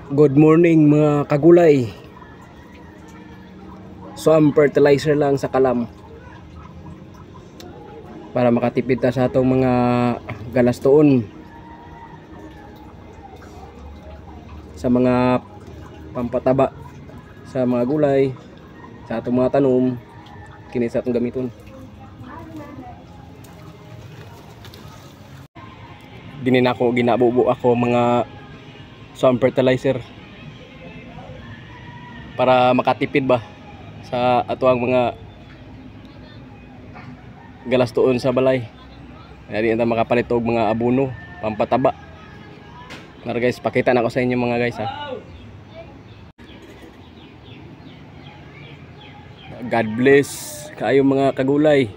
Good morning mga kagulay. Swamp fertilizer lang sa kalam para makatipid ta sa atong mga galastoon, sa mga pampataba sa mga gulay, sa atong mga tanom, kini sa atong gamiton. Dinin ako ginabubo ako mga swamp fertilizer para makatipid ba sa atuang mga galastoon sa balay. Hindi na makapalit og mga abono, pampataba. Nara guys, pakita na ko sa inyo mga guys ha. God bless kayo mga kagulay.